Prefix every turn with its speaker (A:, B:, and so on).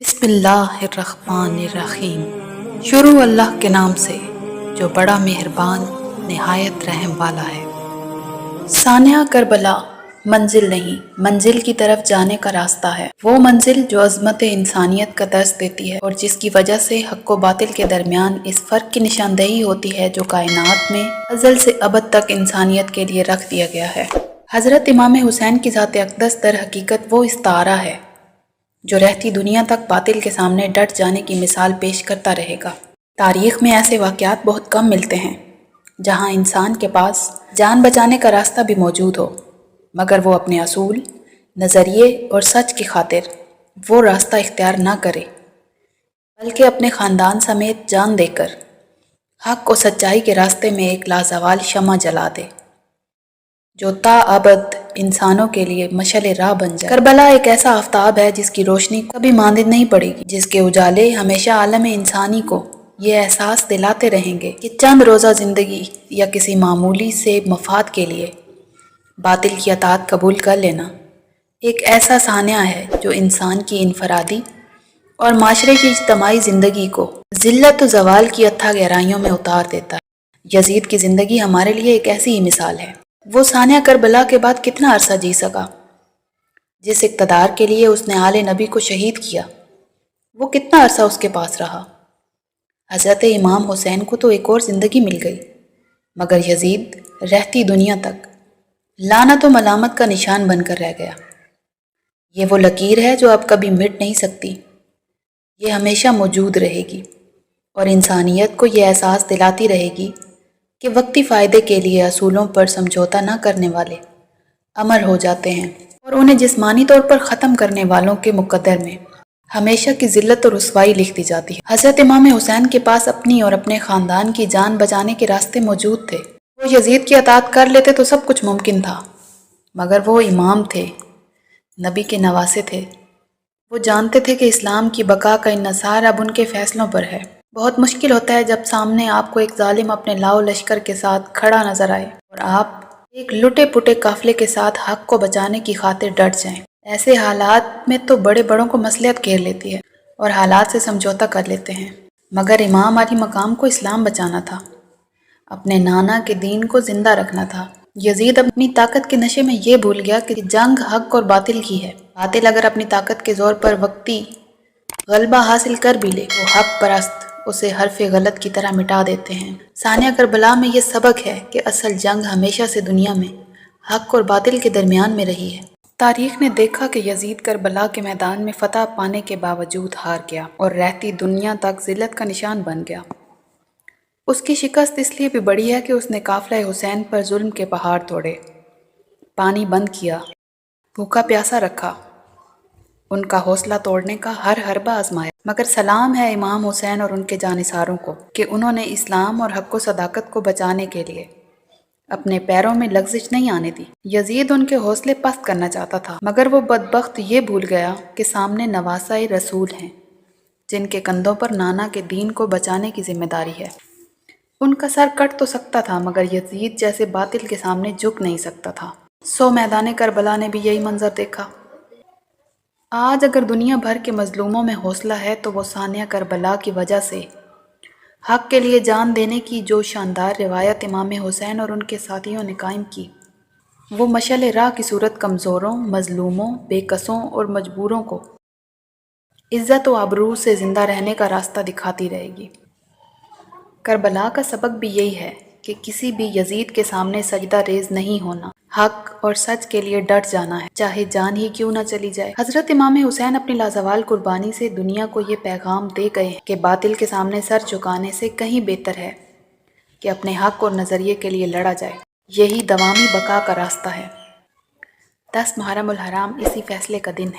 A: बिस्मिल्लाहिर्रहमानिर्रहीम। शुरू अल्लाह के नाम से जो बड़ा मेहरबान निहायत रहम वाला है। सानिया करबला मंजिल नहीं, मंजिल की तरफ जाने का रास्ता है। वो मंजिल जो अज़मत इंसानियत का दर्स देती है और जिसकी वजह से हक़ व बातिल के दरमियान इस फ़र्क की निशानदेही होती है जो कायनात में अज़ल से अबद तक इंसानियत के लिए रख दिया गया है। हज़रत इमाम हुसैन की ज़ात अक़दस दर हकीकत वो इस्तारा है जो रहती दुनिया तक बातिल के सामने डट जाने की मिसाल पेश करता रहेगा। तारीख़ में ऐसे वाक़यात बहुत कम मिलते हैं जहाँ इंसान के पास जान बचाने का रास्ता भी मौजूद हो, मगर वो अपने असूल, नज़रिए और सच की खातिर वो रास्ता इख्तियार ना करे, बल्कि अपने ख़ानदान समेत जान देकर हक़ और सच्चाई के रास्ते में एक लाज़वाल शमा जला दे जो ताअबद इंसानों के लिए मशअल राह बन जाए। करबला एक ऐसा आफ्ताब है जिसकी रोशनी कभी मांदिद नहीं पड़ेगी, जिसके उजाले हमेशा आलम इंसानी को ये एहसास दिलाते रहेंगे कि चंद रोज़ा ज़िंदगी या किसी मामूली से मफाद के लिए बातिल की अताअत कबूल कर लेना एक ऐसा सानिया है जो इंसान की इनफरादी और माशरे की इज्तमाई ज़िंदगी को ज़िल्लत व ज़वाल की अथाह गहराइयों में उतार देता है। यजीद की ज़िंदगी हमारे लिए एक ऐसी ही मिसाल है। वो सानिया करबला के बाद कितना अरसा जी सका, जिस इक़्तिदार के लिए उसने आले नबी को शहीद किया वो कितना अरसा उसके पास रहा। हज़रत इमाम हुसैन को तो एक और ज़िंदगी मिल गई, मगर यजीद रहती दुनिया तक लानत व मलामत का निशान बनकर रह गया। ये वो लकीर है जो अब कभी मिट नहीं सकती, ये हमेशा मौजूद रहेगी और इंसानियत को ये एहसास दिलाती रहेगी कि वक्ती फ़ायदे के लिए असूलों पर समझौता न करने वाले अमर हो जाते हैं और उन्हें जिस्मानी तौर पर ख़त्म करने वालों के मुक़द्दर में हमेशा की ज़िल्लत और रुसवाई लिख दी जाती है। हज़रत इमाम हुसैन के पास अपनी और अपने ख़ानदान की जान बचाने के रास्ते मौजूद थे। वो यजीद की अताअत कर लेते तो सब कुछ मुमकिन था, मगर वो इमाम थे, नबी के नवासे थे। वो जानते थे कि इस्लाम की बका का इन्हिसार अब उनके फ़ैसलों पर है। बहुत मुश्किल होता है जब सामने आपको एक जालिम अपने लाओ लश्कर के साथ खड़ा नजर आए और आप एक लुटे पुटे काफिले के साथ हक को बचाने की खातिर डट जाएं। ऐसे हालात में तो बड़े बड़ों को मसलियत घेर लेती है और हालात से समझौता कर लेते हैं, मगर इमाम अली मकाम को इस्लाम बचाना था, अपने नाना के दीन को जिंदा रखना था। यजीद अपनी ताकत के नशे में ये भूल गया कि जंग हक और बातिल की है। बातिल अगर अपनी ताकत के जोर पर वक्ती गलबा हासिल कर भी ले तो हक परस्त उसे हरफ गलत की तरह मिटा देते हैं। सानिया करबला में ये सबक है कि असल जंग हमेशा से दुनिया में हक और बातिल के दरमियान में रही है। तारीख ने देखा कि यजीद करबला के मैदान में फतह पाने के बावजूद हार गया और रहती दुनिया तक जिल्लत का निशान बन गया। उसकी शिकस्त इसलिए भी बड़ी है कि उसने काफिला हुसैन पर जुल्म के पहाड़ तोड़े, पानी बंद किया, भूखा प्यासा रखा, उनका हौसला तोड़ने का हर हरबा आजमाया। मगर सलाम है इमाम हुसैन और उनके जानिसारों को कि उन्होंने इस्लाम और हक़ व सदाकत को बचाने के लिए अपने पैरों में लग़ज़िश नहीं आने दी। यजीद उनके हौसले पस्त करना चाहता था, मगर वो बदबख्त ये भूल गया कि सामने नवासा रसूल हैं जिनके कंधों पर नाना के दीन को बचाने की जिम्मेदारी है। उनका सर कट तो सकता था, मगर यजीद जैसे बातिल के सामने झुक नहीं सकता था। सो मैदान करबला ने भी यही मंजर देखा। आज अगर दुनिया भर के मजलूमों में हौसला है तो वो सानिया करबला की वजह से हक़ के लिए जान देने की जो शानदार रिवायत इमाम हुसैन और उनके साथियों ने कायम की, वो मशअल राह की सूरत कमज़ोरों, मजलूमों, बेकसों और मजबूरों को इज़्ज़त व आबरू से ज़िंदा रहने का रास्ता दिखाती रहेगी। करबला का सबक भी यही है कि किसी भी यजीद के सामने सजदा रेज नहीं होना, हक और सच के लिए डट जाना है, चाहे जान ही क्यों ना चली जाए। हजरत इमाम हुसैन अपनी लाजवाल कुर्बानी से दुनिया को ये पैगाम दे गए कि बातिल के सामने सर झुकाने से कहीं बेहतर है कि अपने हक और नज़रिए के लिए लड़ा जाए। यही दवामी बका का रास्ता है। 10 मुहर्रम उल हराम इसी फैसले का दिन है।